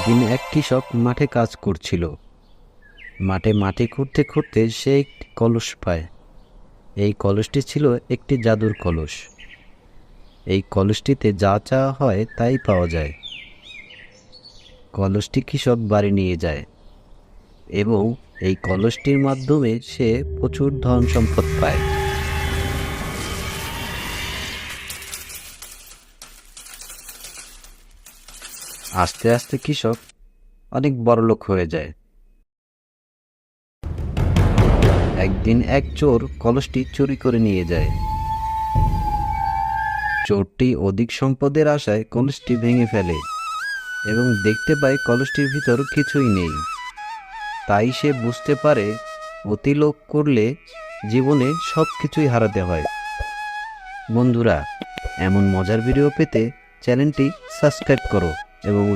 একদিন এক কৃষক মাঠে কাজ করছিল। মাঠে মাটি খুঁড়তে খুঁড়তে সে একটি কলস পায়। এই কলসটি ছিল একটি জাদুর কলস। এই কলসটিতে যা চাওয়া হয় তাই পাওয়া যায়। কলসটি কৃষক বাড়ি নিয়ে যায় এবং এই কলসটির মাধ্যমে সে প্রচুর ধন সম্পদ পায়। আস্তে আস্তে কৃষক অনেক বড়লোক হয়ে যায়। একদিন এক চোর কলসটি চুরি করে নিয়ে যায়। চোরটি অধিক সম্পদের আশায় কলসটি ভেঙে ফেলে এবং দেখতে পায় কলসটির ভিতর কিছুই নেই। তাই সে বুঝতে পারে অতিলোভ করলে জীবনে সব কিছুই হারাতে হয়। বন্ধুরা, এমন মজার ভিডিও পেতে চ্যানেলটি সাবস্ক্রাইব করো এবং